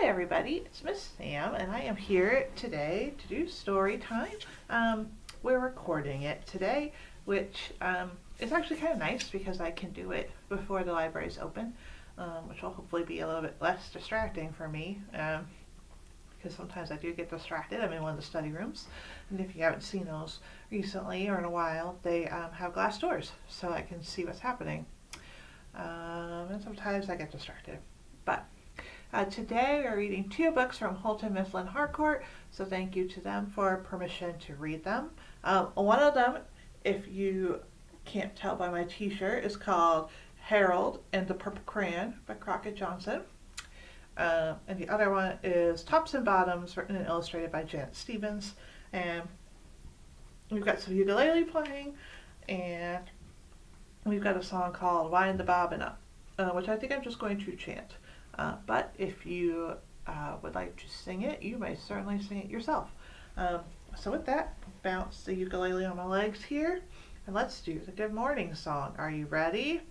Hi everybody, it's Miss Sam and I am here today to do story time. We're recording it today, which is actually kind of nice because I can do it before the library's open, which will hopefully be a little bit less distracting for me, because sometimes I do get distracted. I'm in one of the study rooms, and if you haven't seen those recently or in a while, they have glass doors so I can see what's happening. And sometimes I get distracted. But today we're reading two books from Holton Mifflin Harcourt, so thank you to them for permission to read them. One of them, if you can't tell by my t-shirt, is called Harold and the Purple Crayon by Crockett Johnson. And the other one is Tops and Bottoms, written and illustrated by Janet Stevens. And we've got some ukulele playing, and we've got a song called Wind the Bobbin Up, which I think I'm just going to chant. But if you would like to sing it, you may certainly sing it yourself. So with that, bounce the ukulele on my legs here, and let's do the good morning song. Are you ready?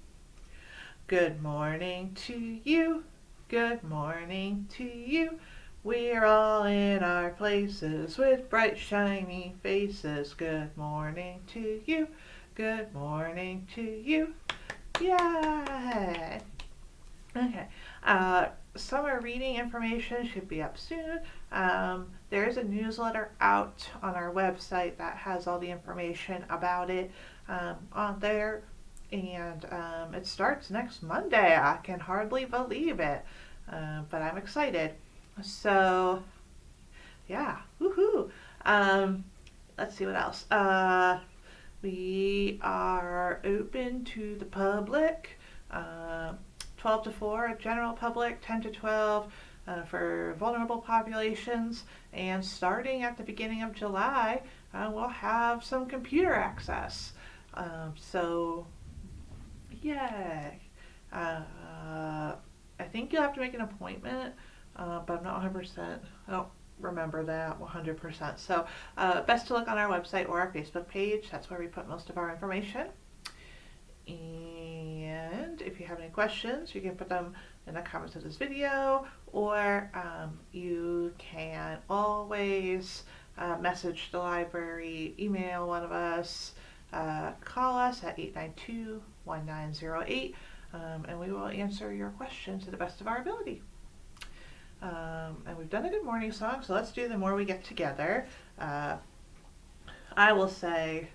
Good morning to you. Good morning to you. We're all in our places with bright shiny faces. Good morning to you. Good morning to you. Yay! Okay, summer reading information should be up soon. There is a newsletter out on our website that has all the information about it on there, and it starts next Monday. I can hardly believe it, but I'm excited. So, yeah, woohoo! Let's see what else. We are open to the public. 12 to 4, general public, 10 to 12 for vulnerable populations, and starting at the beginning of July, we'll have some computer access. So, yay! I think you'll have to make an appointment, but I'm not 100%. I don't remember that 100%. So, best to look on our website or our Facebook page. That's where we put most of our information. And if you have any questions, you can put them in the comments of this video, or you can always message the library, email one of us, call us at 892-1908, and we will answer your questions to the best of our ability. And we've done a good morning song, so let's do the more we get together. I will say,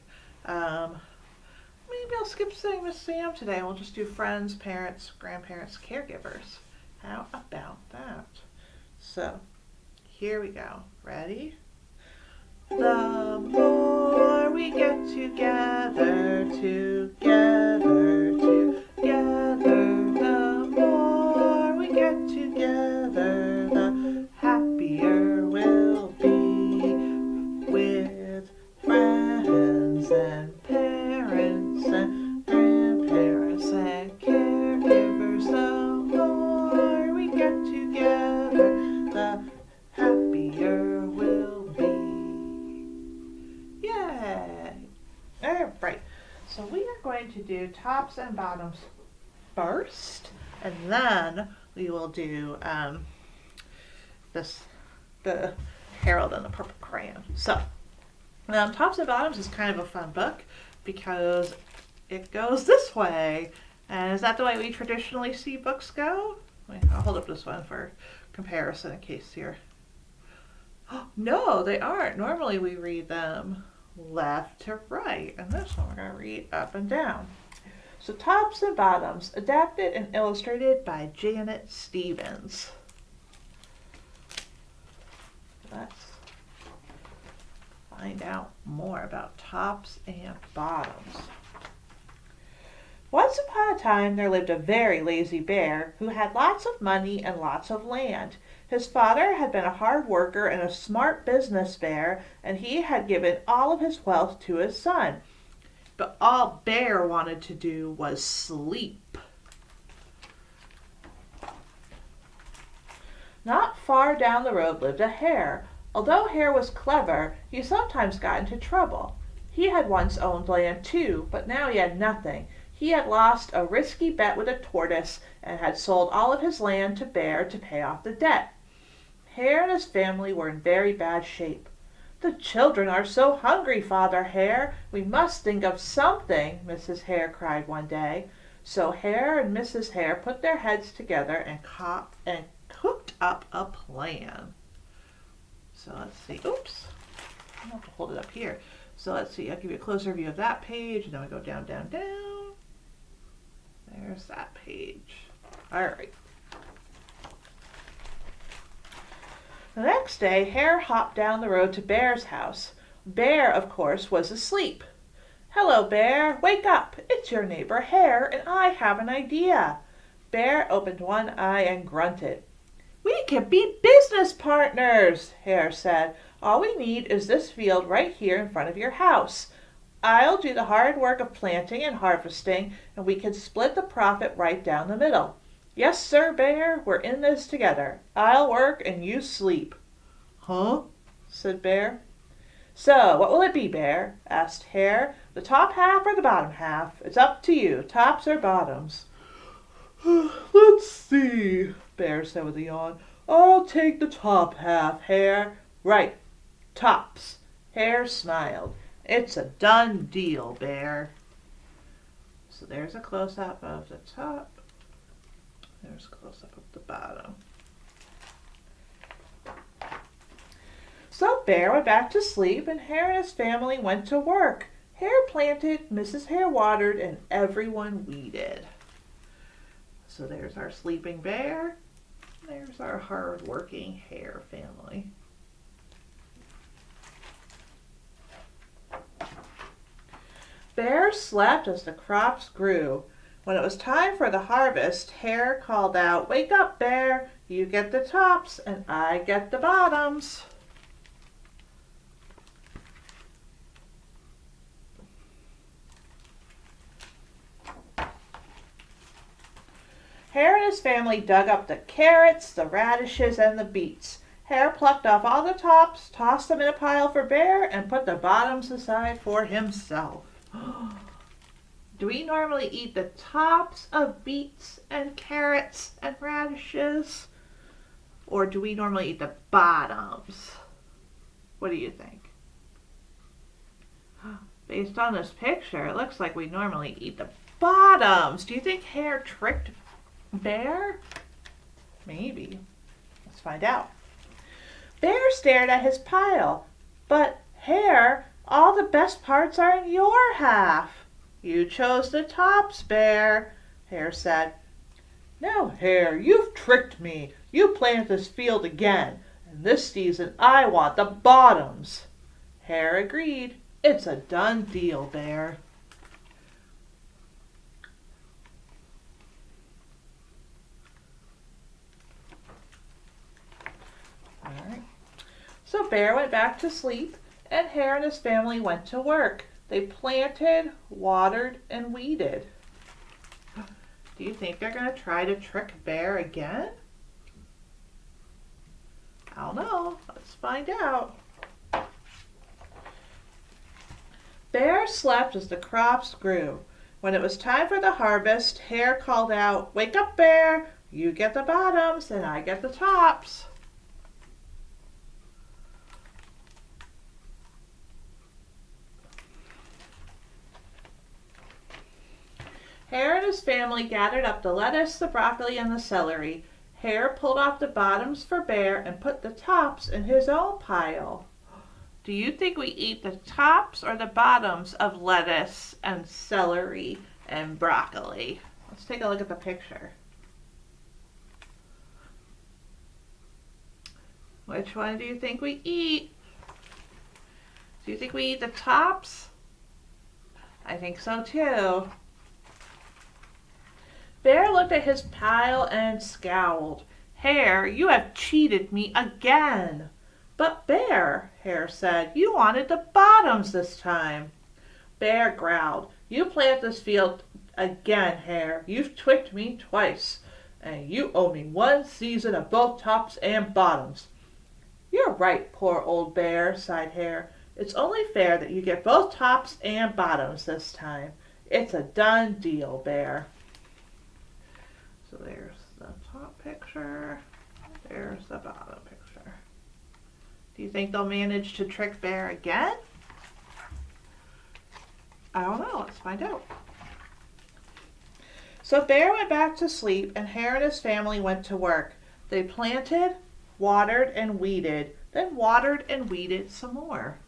maybe I'll skip saying Miss Sam today. We'll just do friends, parents, grandparents, caregivers. How about that? So, here we go. Ready? The more we get together, the more we get together, the happier we'll be with friends and parents and grandparents and caregivers. The more we get together, the happier we'll be. Yay! Alright, so we are going to do tops and bottoms first, and then we will do the Harold and the Purple Crayon. So, Tops and Bottoms is kind of a fun book because it goes this way. And is that the way we traditionally see books go? I'll hold up this one for comparison in case you're... No, they aren't. Normally we read them left to right, and this one we're going to read up and down. So Tops and Bottoms, adapted and illustrated by Janet Stevens. Let's find out more about tops and bottoms. Once upon a time there lived a very lazy bear who had lots of money and lots of land. His father had been a hard worker and a smart business bear, and he had given all of his wealth to his son. But all Bear wanted to do was sleep. Not far down the road lived a hare. Although Hare was clever, he sometimes got into trouble. He had once owned land too, but now he had nothing. He had lost a risky bet with a tortoise and had sold all of his land to Bear to pay off the debt. Hare and his family were in very bad shape. "The children are so hungry, Father Hare. We must think of something," Mrs. Hare cried one day. So Hare and Mrs. Hare put their heads together and cooked up a plan. So let's see. Oops. I have to hold it up here. So let's see. I'll give you a closer view of that page. And then we go down, down, down. There's that page. All right. The next day, Hare hopped down the road to Bear's house. Bear, of course, was asleep. "Hello, Bear. Wake up. It's your neighbor Hare, and I have an idea." Bear opened one eye and grunted. "We can be business partners," Hare said. "All we need is this field right here in front of your house. I'll do the hard work of planting and harvesting, and we can split the profit right down the middle. Yes, sir, Bear, we're in this together. I'll work and you sleep." "Huh?" said Bear. "So, what will it be, Bear?" asked Hare. "The top half or the bottom half? It's up to you, tops or bottoms." "Let's see," Bear said with a yawn. "I'll take the top half, Hare." "Right, tops." Hare smiled. "It's a done deal, Bear." So there's a close-up of the top. There's a close-up of the bottom. So Bear went back to sleep, and Hare and his family went to work. Hare planted, Mrs. Hare watered, and everyone weeded. So there's our sleeping bear. There's our hard-working Hare family. Bear slept as the crops grew. When it was time for the harvest, Hare called out, "Wake up, Bear. You get the tops, and I get the bottoms." Hare and his family dug up the carrots, the radishes, and the beets. Hare plucked off all the tops, tossed them in a pile for Bear, and put the bottoms aside for himself. Do we normally eat the tops of beets and carrots and radishes? Or do we normally eat the bottoms? What do you think? Based on this picture, it looks like we normally eat the bottoms. Do you think Hare tricked Bear? Maybe. Let's find out. Bear stared at his pile. "But, Hare, all the best parts are in your half." "You chose the tops, Bear," Hare said. "Now, Hare, you've tricked me. You plant this field again, and this season I want the bottoms." Hare agreed. "It's a done deal, Bear." All right. So Bear went back to sleep, and Hare and his family went to work. They planted, watered, and weeded. Do you think they're going to try to trick Bear again? I don't know. Let's find out. Bear slept as the crops grew. When it was time for the harvest, Hare called out, "Wake up, Bear. You get the bottoms, and I get the tops." Hare and his family gathered up the lettuce, the broccoli, and the celery. Hare pulled off the bottoms for Bear and put the tops in his own pile. Do you think we eat the tops or the bottoms of lettuce and celery and broccoli? Let's take a look at the picture. Which one do you think we eat? Do you think we eat the tops? I think so too. Bear looked at his pile and scowled. "Hare, you have cheated me again." "But Bear," Hare said, "you wanted the bottoms this time." Bear growled, "You plant this field again, Hare. You've tricked me twice, and you owe me one season of both tops and bottoms." "You're right, poor old Bear," sighed Hare. "It's only fair that you get both tops and bottoms this time. It's a done deal, Bear." So there's the top picture, there's the bottom picture. Do you think they'll manage to trick Bear again? I don't know. Let's find out. So Bear went back to sleep, and Hare and his family went to work. They planted, watered, and weeded, then watered and weeded some more.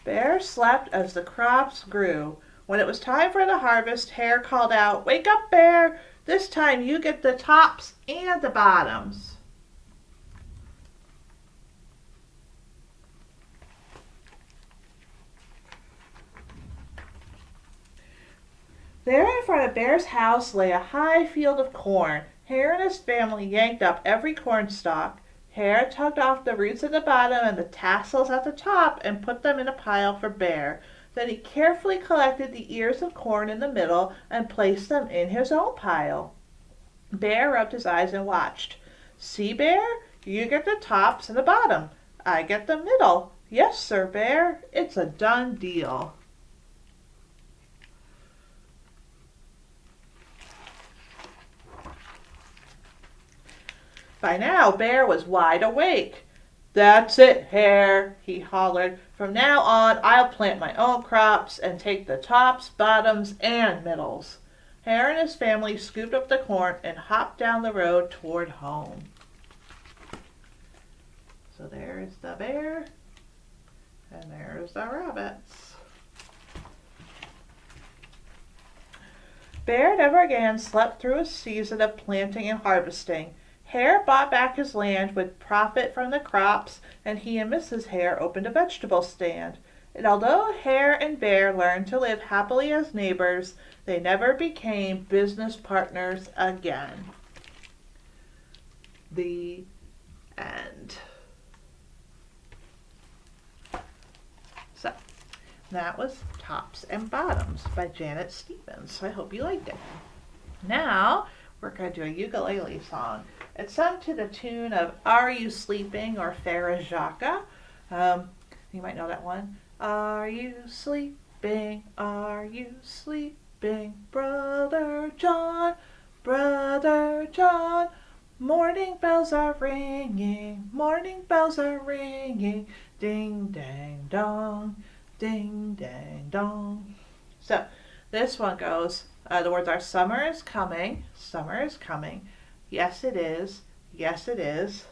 Bear slept as the crops grew. When it was time for the harvest, Hare called out, "Wake up, Bear! This time you get the tops and the bottoms." There in front of Bear's house lay a high field of corn. Hare and his family yanked up every cornstalk. Hare tugged off the roots at the bottom and the tassels at the top and put them in a pile for Bear. Then he carefully collected the ears of corn in the middle and placed them in his own pile. Bear rubbed his eyes and watched. "See, Bear, you get the tops and the bottom. I get the middle. Yes, Sir Bear, it's a done deal." By now, Bear was wide awake. "That's it, Hare," he hollered. "From now on, I'll plant my own crops and take the tops, bottoms, and middles." Hare and his family scooped up the corn and hopped down the road toward home. So there's the bear, and there's the rabbits. Bear never again slept through a season of planting and harvesting. Hare bought back his land with profit from the crops, and he and Mrs. Hare opened a vegetable stand. And although Hare and Bear learned to live happily as neighbors, they never became business partners again. The end. So, that was Tops and Bottoms by Janet Stevens. I hope you liked it. Now, we're going to do a ukulele song. It's sung to the tune of "Are You Sleeping?" or "Farah Jaka." You might know that one. "Are you sleeping? Are you sleeping? Brother John, Brother John. Morning bells are ringing, morning bells are ringing. Ding, dang, dong, ding, dang, dong." So, this one goes, the words are: "Summer is coming, summer is coming. Yes, it is, yes, it is.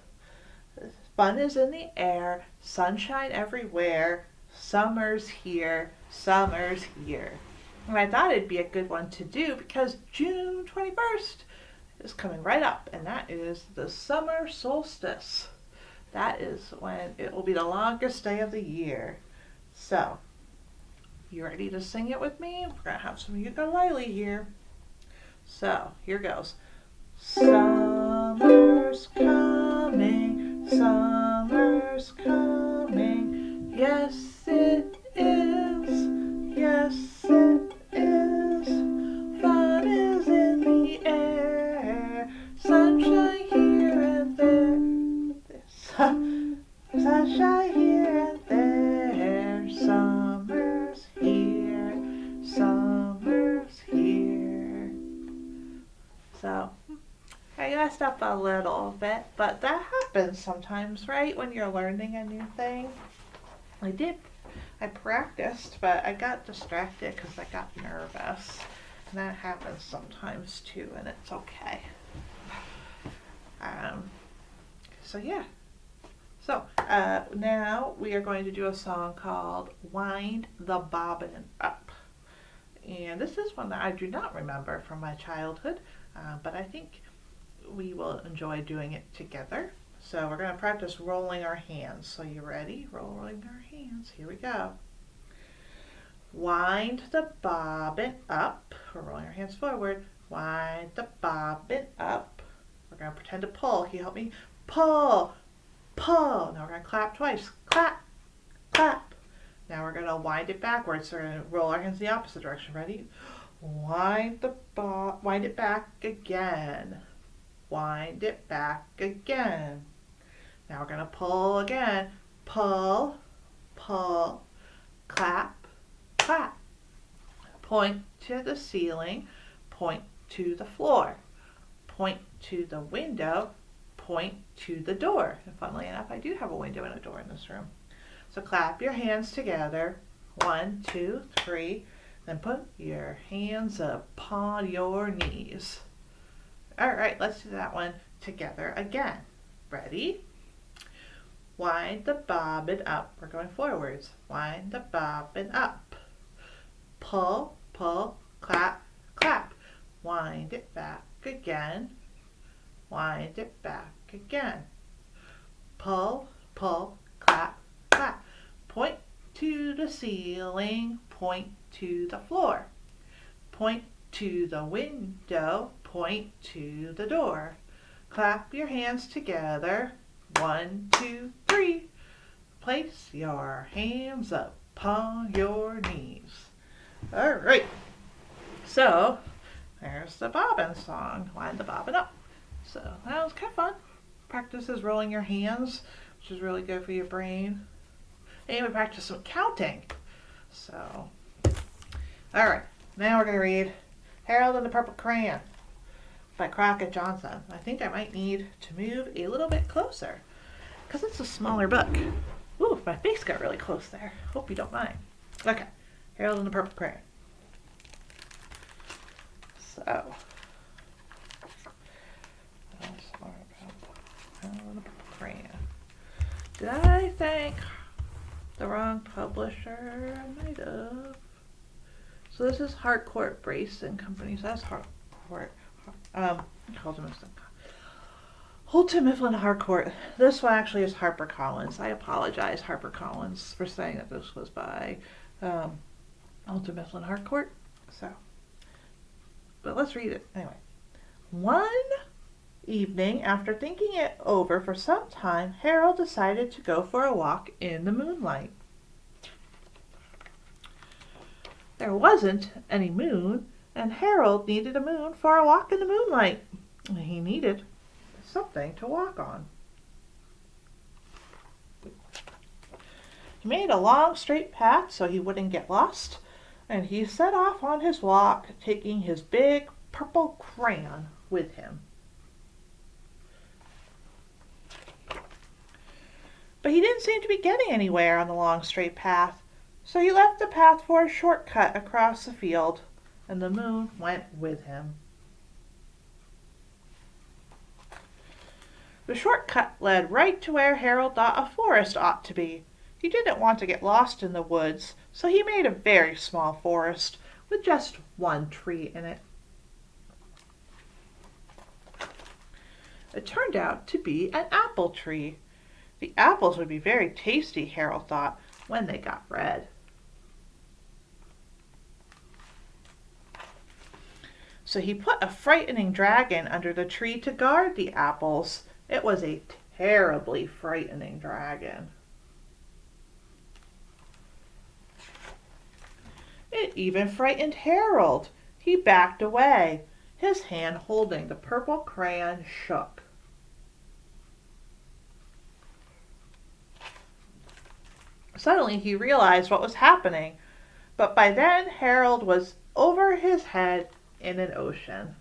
Fun is in the air, sunshine everywhere. Summer's here, summer's here." And I thought it'd be a good one to do because June 21st is coming right up, and that is the summer solstice. That is when it will be the longest day of the year. So, you ready to sing it with me? We're going to have some ukulele here. So, here goes. Summer's coming, summer's coming. Yes, it is, yes, it is. Fun is in the air, sunshine here and there. Sunshine here and there. Summer's here, summer's here. So, I messed up a little bit, but that happens sometimes, right? When you're learning a new thing. I practiced, but I got distracted because I got nervous. And that happens sometimes too, and it's okay. So yeah. So now we are going to do a song called "Wind the Bobbin Up." And this is one that I do not remember from my childhood, but I think we will enjoy doing it together. So we're going to practice rolling our hands. So you ready? Rolling our hands. Here we go. Wind the bobbin up. We're rolling our hands forward. Wind the bobbin up. We're going to pretend to pull. Can you help me? Pull, pull. Now we're going to clap twice. Clap, clap. Now we're going to wind it backwards. So we're going to roll our hands the opposite direction. Ready? Wind it back again. Wind it back again. Now we're going to pull again. Pull, pull, clap, clap. Point to the ceiling. point to the floor, point to the window, point to the door. And funnily enough, I do have a window and a door in this room. So clap your hands together. 1, 2, 3. Then put your hands upon your knees. All right, let's do that one together again. Ready? Wind the bobbin up. We're going forwards. Wind the bobbin up. Pull, pull, clap, clap. Wind it back again. Wind it back again. Pull, pull, clap, clap. Point to the ceiling, point to the floor. Point to the window, point to the door. Clap your hands together. 1, 2, 3. Place your hands upon your knees. All right. So there's the bobbin song. Wind the bobbin up. So that was kind of fun. Practices rolling your hands, which is really good for your brain. And we practice some counting. So, all right. Now we're going to read Harold and the Purple Crayon by Crockett Johnson. I think I might need to move a little bit closer because it's a smaller book. Ooh, my face got really close there. Hope you don't mind. Okay, Harold and the Purple Crayon. So, Harold and the Purple Crayon. Did I thank the wrong publisher? I might have. So this is Harcourt Brace and Company. So that's Harcourt. Holton Mifflin Harcourt. This one actually is HarperCollins. I apologize, HarperCollins, for saying that this was by Holton Mifflin Harcourt. So, but let's read it anyway. One evening, after thinking it over for some time, Harold decided to go for a walk in the moonlight. There wasn't any moon, and Harold needed a moon for a walk in the moonlight. He needed something to walk on. He made a long straight path so he wouldn't get lost, and he set off on his walk, taking his big purple crayon with him. But he didn't seem to be getting anywhere on the long straight path, so he left the path for a shortcut across the field, and the moon went with him. The shortcut led right to where Harold thought a forest ought to be. He didn't want to get lost in the woods, so he made a very small forest with just one tree in it. It turned out to be an apple tree. The apples would be very tasty, Harold thought, when they got red. So he put a frightening dragon under the tree to guard the apples. It was a terribly frightening dragon. It even frightened Harold. He backed away. His hand holding the purple crayon shook. Suddenly he realized what was happening, but by then Harold was over his head in an ocean.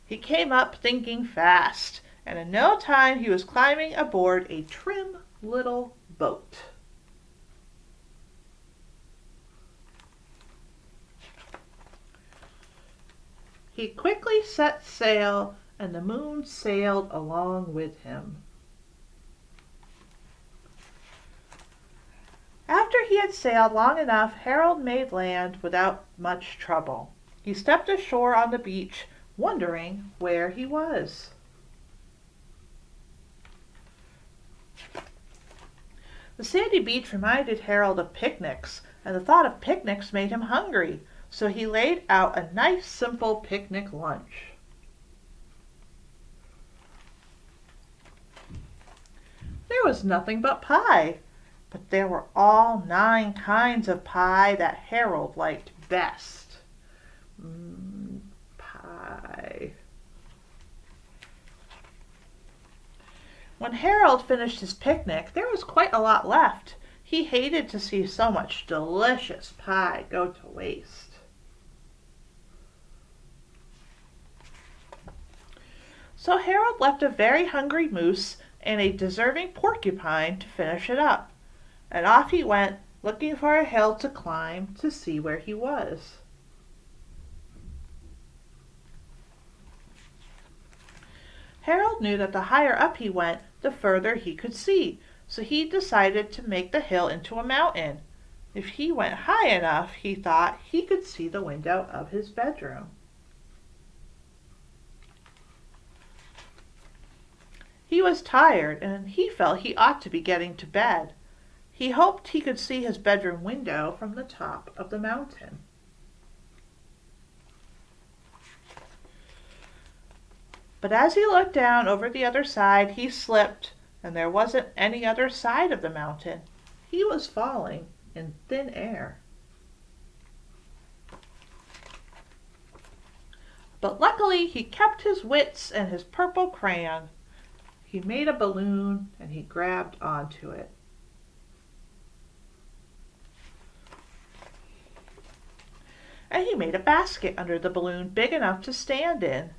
He came up thinking fast, and in no time he was climbing aboard a trim little boat. He quickly set sail, and the moon sailed along with him. After he had sailed long enough, Harold made land without much trouble. He stepped ashore on the beach, wondering where he was. The sandy beach reminded Harold of picnics, and the thought of picnics made him hungry, so he laid out a nice, simple picnic lunch. There was nothing but pie, but there were all 9 kinds of pie that Harold liked best. Pie. When Harold finished his picnic, there was quite a lot left. He He hated to see so much delicious pie go to waste. So Harold left a very hungry moose and a deserving porcupine to finish it up, and off he went, looking for a hill to climb to see where he was. Harold knew that the higher up he went, the further he could see, so he decided to make the hill into a mountain. If he went high enough, he thought, he could see the window of his bedroom. He was tired, and he felt he ought to be getting to bed. He hoped he could see his bedroom window from the top of the mountain. But as he looked down over the other side, he slipped, and there wasn't any other side of the mountain. He was falling in thin air. But luckily, he kept his wits and his purple crayon. He made a balloon, and he grabbed onto it. And he made a basket under the balloon big enough to stand in.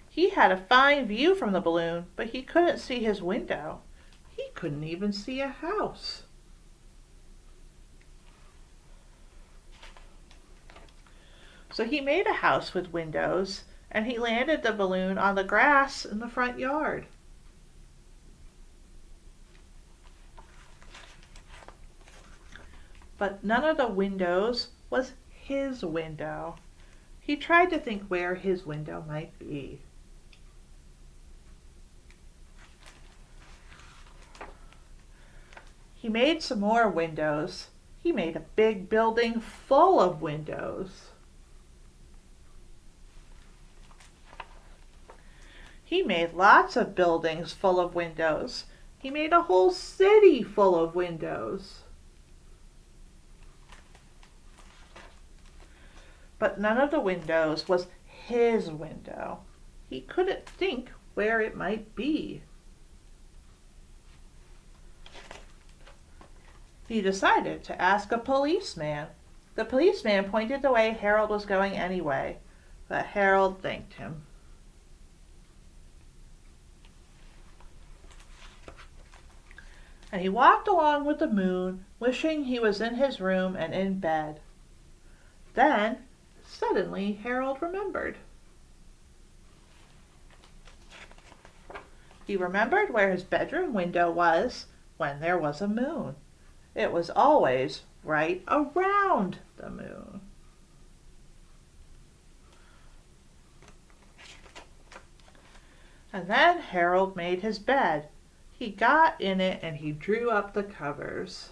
He had a fine view from the balloon, but he couldn't see his window. He couldn't even see a house. So he made a house with windows, and he landed the balloon on the grass in the front yard. But none of the windows was his window. He tried to think where his window might be. He made some more windows. He made a big building full of windows. He made lots of buildings full of windows. He made a whole city full of windows. But none of the windows was his window. He couldn't think where it might be. He decided to ask a policeman. The policeman pointed the way Harold was going anyway, but Harold thanked him. And he walked along with the moon, wishing he was in his room and in bed. Then, suddenly, Harold remembered. He remembered where his bedroom window was when there was a moon. It was always right around the moon. And then Harold made his bed. He got in it and he drew up the covers.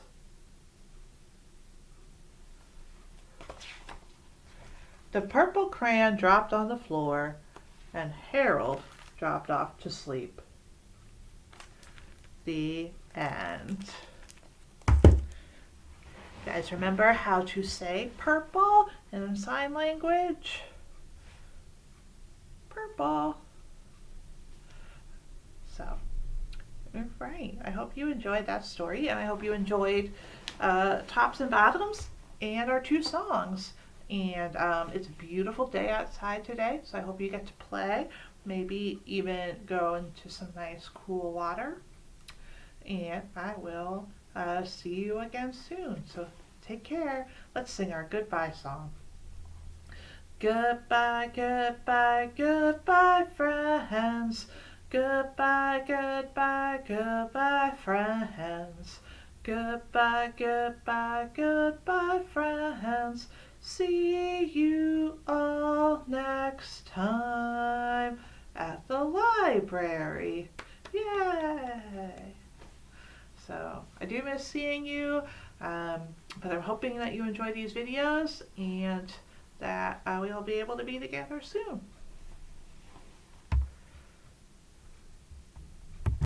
The purple crayon dropped on the floor, and Harold dropped off to sleep. The end. You guys remember how to say purple in sign language? Purple. So, right. I hope you enjoyed that story, and I hope you enjoyed Tops and Bottoms and our two songs. And it's a beautiful day outside today, so I hope you get to play, maybe even go into some nice cool water. And I will see you again soon. So take care. Let's sing our goodbye song. Goodbye, goodbye, goodbye, friends. Goodbye, goodbye, goodbye, friends. Goodbye, goodbye, goodbye, friends. See you all next time at the library. Yay! So I do miss seeing you, but I'm hoping that you enjoy these videos and that we'll be able to be together soon.